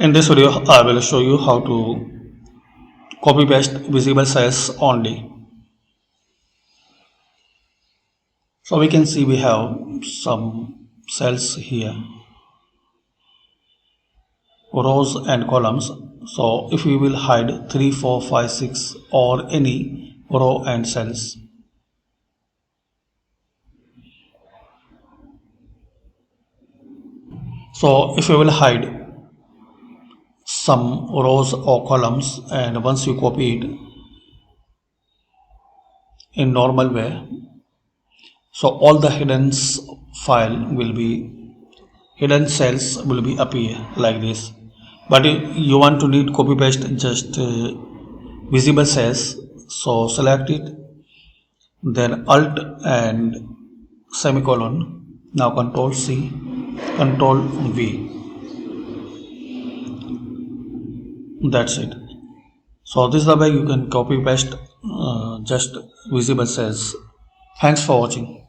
In this video, I will show you how to copy paste visible cells only. So we can see we have some cells here, rows and columns. So if we will hide 3, 4, 5, 6 or any row and cells. So if we will hide some rows or columns, and once you copy it in normal way, so all the hidden cells will be appear like this. But if you want to need copy paste just visible cells, so select it, then alt and semicolon. Now control C, control V. That's it. So this is the way you can copy paste just visible cells. Thanks for watching.